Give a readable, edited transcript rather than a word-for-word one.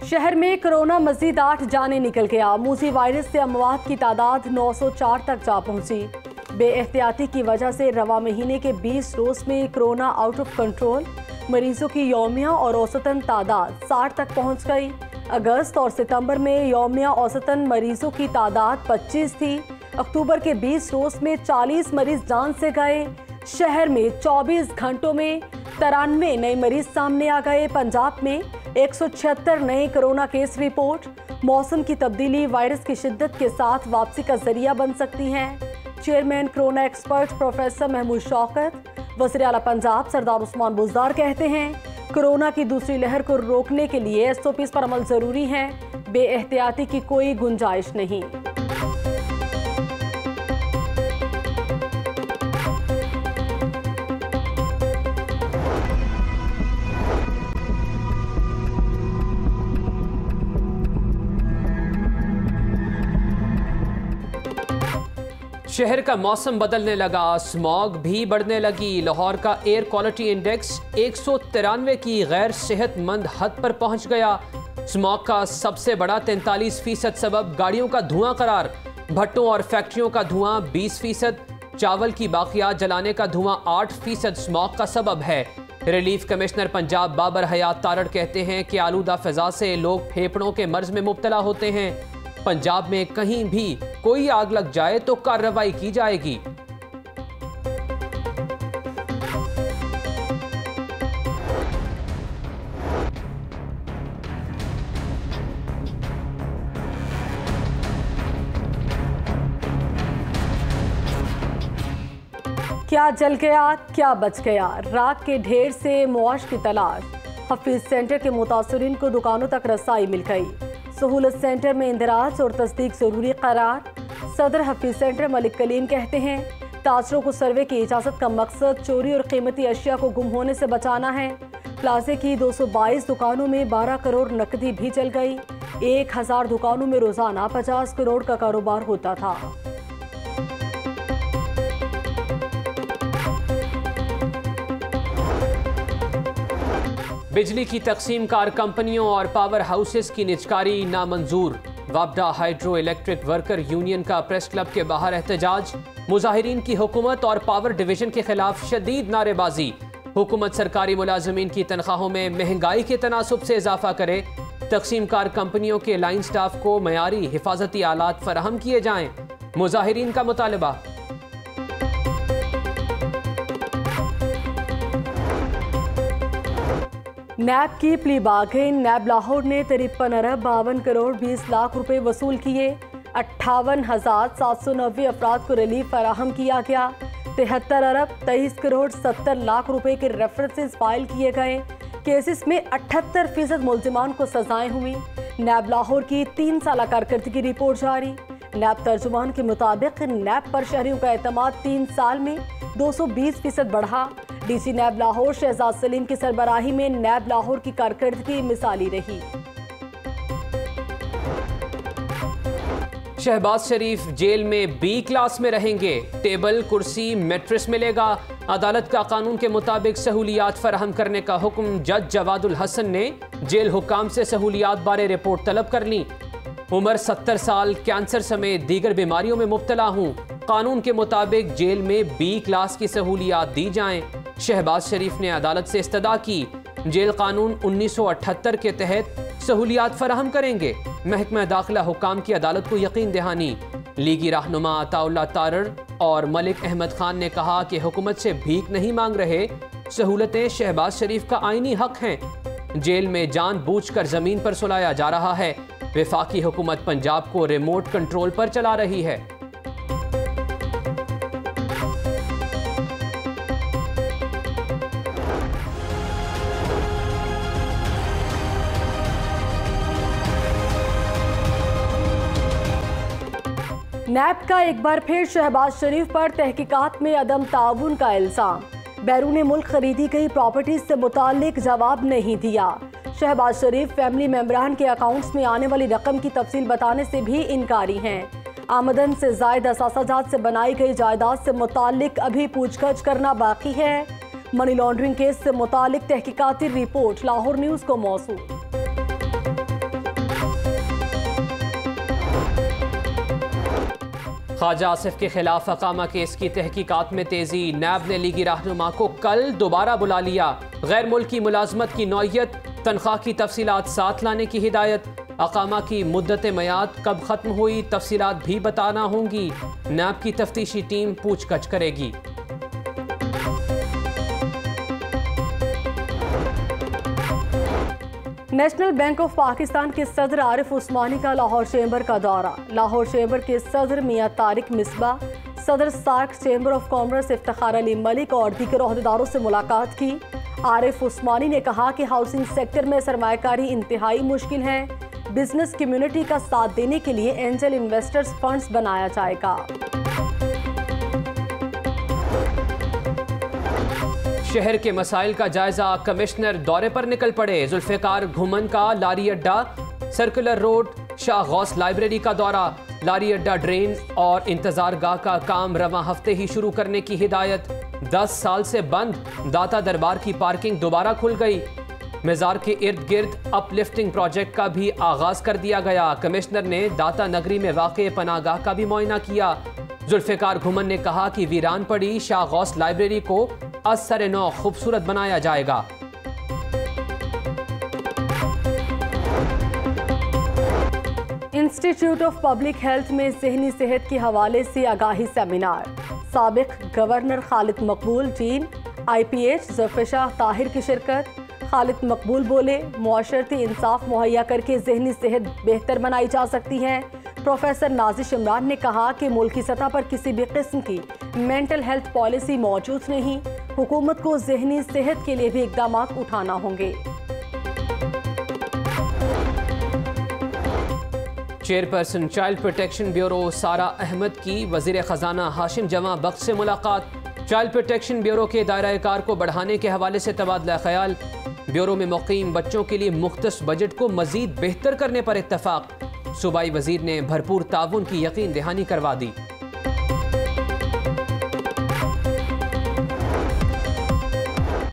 शहर में कोरोना मजीद 8 जाने निकल गया। मूसी वायरस से अमवात की तादाद 904 तक जा पहुंची। बेएहतियाती की वजह से रवा महीने के 20 रोज में कोरोना आउट ऑफ कंट्रोल। मरीजों की यौमिया और औसतन तादाद 60 तक पहुंच गई। अगस्त और सितंबर में यौमिया औसतन मरीजों की तादाद 25 थी। अक्टूबर के 20 रोज में 40 मरीज जान से गए। शहर में 24 घंटों में 93 नए मरीज सामने आ गए। पंजाब में 176 नए कोरोना केस रिपोर्ट। मौसम की तब्दीली वायरस की शिद्दत के साथ वापसी का जरिया बन सकती है। Chairman corona expert professor Mahmood Shaukat. वज़ीर आला पंजाब सरदार उस्मान बुज़दार कहते हैं कोरोना की दूसरी लहर को रोकने के लिए SOPs पर अमल जरूरी है। बेएहतियाती की कोई गुंजाइश नहीं। शहर का मौसम बदलने लगा, स्मॉग भी बढ़ने लगी। लाहौर का एयर क्वालिटी इंडेक्स 193 की गैर सेहतमंद हद पर पहुंच गया। स्मॉग का सबसे बड़ा 43% सबब गाड़ियों का धुआं करार। भट्टों और फैक्ट्रियों का धुआं 20%, चावल की बाकियात जलाने का धुआं 8% स्मॉग का सबब है। रिलीफ कमिश्नर पंजाब बाबर हयात तारड़ कहते हैं कि आलूदा फिजा से लोग फेफड़ों के मर्ज में मुब्तला होते हैं। पंजाब में कहीं भी कोई आग लग जाए तो कार्रवाई की जाएगी। क्या जल गया, क्या बच गया? राख के ढेर से मुआश की तलाश। हफीज सेंटर के मुतासरीन को दुकानों तक रसाई मिल गई। सहूलत सेंटर में इंदराज और तस्दीक जरूरी करार। सदर हफीज सेंटर मलिक कलीम कहते हैं ताजरों को सर्वे की इजाज़त का मकसद चोरी और कीमती अशिया को गुम होने से बचाना है। प्लाजे की 222 दुकानों में 12 करोड़ नकदी भी जल गई। 1000 दुकानों में रोजाना 50 करोड़ का कारोबार होता था। बिजली की तकसीम कार कंपनियों और पावर हाउसेस की निजकारी नामंजूर। वापडा हाइड्रो इलेक्ट्रिक वर्कर यूनियन का प्रेस क्लब के बाहर एहतजाज। मुजाहिरीन की हुकूमत और पावर डिवीजन के खिलाफ शदीद नारेबाजी। हुकूमत सरकारी मुलाजमीन की तनख्वाहों में महंगाई के तनासुब से इजाफा करे। तकसीम कार कंपनियों के लाइन स्टाफ को मयारी हिफाजती आलात फराहम किए जाएं। मुजाहिरीन का मुतालबा। नैब की प्ली बार्गेन। नैब लाहौर ने 53 अरब 52 करोड़ 20 लाख रुपए वसूल किए। 58,790 अफराद को रिलीफ फराहम किया गया। 73 अरब 23 करोड़ 70 लाख रुपए के रेफरेंसेस फाइल किए गए। केसेस में 78% मुल्जिमान को सजाएं हुई। नैब लाहौर की 3 साल कारकर्दगी रिपोर्ट जारी। नैब तर्जुमान के मुताबिक नैब पर शहरियों का एतमाद 3 साल में 220% बढ़ा। DC नैब लाहौर शहजाद सलीम की सरबराही में नैब लाहौर की कारकर्दगी मिसाली रही। शहबाज शरीफ जेल में B क्लास में रहेंगे। टेबल, कुर्सी, मैट्रेस मिलेगा। अदालत का कानून के मुताबिक सहूलियात फराहम करने का हुक्म। जज जवादुल हसन ने जेल हुक्काम से सहूलियात बारे रिपोर्ट तलब कर ली। उम्र 70 साल, कैंसर समेत दीगर बीमारियों में मुब्तला हूँ। कानून के मुताबिक जेल में B क्लास की सहूलियात दी जाएं। शहबाज शरीफ ने अदालत से इस्तदा की। जेल कानून 1978 के तहत सहूलियात फराहम करेंगे। महकमा दाखिला हुक्काम की अदालत को यकीन दहानी। लीगी रहनुमा अताउल्लाह तारड़ और मलिक अहमद खान ने कहा कि हुकूमत से भीख नहीं मांग रहे। सहूलतें शहबाज शरीफ का आईनी हक हैं। जेल में जानबूझकर जमीन पर सुलाया जा रहा है। वफाकी हुकूमत पंजाब को रिमोट कंट्रोल पर चला रही है। नैब का एक बार फिर शहबाज शरीफ पर तहकीकात में अदम ताउन का इल्जाम। बैरून मुल्क खरीदी गई प्रॉपर्टीज से मुताल्लिक जवाब नहीं दिया। शहबाज शरीफ फैमिली मेंबरान के अकाउंट्स में आने वाली रकम की तफसील बताने से भी इनकारी हैं। आमदन से जायद असासाजात से बनाई गई जायदाद से मुताल्लिक अभी पूछगछ करना बाकी है। मनी लॉन्ड्रिंग केस से मुताल्लिक तहकीकाती रिपोर्ट लाहौर न्यूज़ को मौसूल। ख्वाजा आसिफ के खिलाफ अकामा केस की तहकीकात में तेजी। नैब ने लीगी रहनुमा को कल दोबारा बुला लिया। गैर मुल्की मुलाजमत की नौयत, तनख्वाह की तफसीलात साथ लाने की हिदायत। अकामा की मुद्दत मयाद कब खत्म हुई, तफसीलात भी बताना होंगी। नैब की तफ्तीशी टीम पूछगछ करेगी। नेशनल बैंक ऑफ पाकिस्तान के सदर आरिफ उस्मानी का लाहौर चेंबर का दौरा। लाहौर चेंबर के सदर मियां तारिक मिसबा, सदर SAARC chamber of commerce Iftikhar Ali Malik और दीगर ओहदेदारों से मुलाकात की। आरिफ उस्मानी ने कहा कि हाउसिंग सेक्टर में सरमायाकारी इंतहाई मुश्किल है। बिजनेस कम्युनिटी का साथ देने के लिए एंजल इन्वेस्टर्स फंड्स बनाया जाएगा। शहर के मसाइल का जायजा, कमिश्नर दौरे पर निकल पड़े। जुल्फिकार घुमन का लारी अड्डा, circular road, Shah Ghaus library का दौरा। लारी अड्डा, ड्रेन और इंतजार गाह का काम रवां हफ्ते ही शुरू करने की हिदायत। 10 साल से बंद दाता दरबार की पार्किंग दोबारा खुल गई। मज़ार के इर्द गिर्द अपलिफ्टिंग प्रोजेक्ट का भी आगाज कर दिया गया। कमिश्नर ने दाता नगरी में वाक़े पनागाह का भी मुआयना किया। जुल्फिकार घुमन ने कहा कि वीरान पड़ी शाह गौस लाइब्रेरी को असर नौ खूबसूरत बनाया जाएगा। इंस्टीट्यूट ऑफ पब्लिक हेल्थ में ज़हनी सेहत के हवाले से आगाही सेमिनार। साबिक गवर्नर खालिद मकबूल, डीन IPH ज़फ़र शाह ताहिर की शिरकत। खालिद मकबूल बोले, मुआशरती इंसाफ मुहैया करके ज़हनी सेहत बेहतर बनाई जा सकती है। प्रोफेसर नाजिश इमरान ने कहा कि मुल्क की सतह पर किसी भी किस्म की मेंटल हेल्थ पॉलिसी मौजूद नहीं। हुकूमत को ज़हनी सेहत के लिए भी इक़दाम उठाना होंगे। चेयरपर्सन चाइल्ड प्रोटेक्शन ब्यूरो सारा अहमद की वज़ीर ख़जाना हाशिम जमा बख्श से मुलाकात। चाइल्ड प्रोटेक्शन ब्यूरो के दायरा कार को बढ़ाने के हवाले से तबादला ख्याल। ब्यूरो में मुक़ीम बच्चों के लिए मुख्तस बजट को मज़ीद बेहतर करने पर इत्तफ़ाक़। सूबाई वज़ीर ने भरपूर ताउन की यकीन दहानी करवा दी।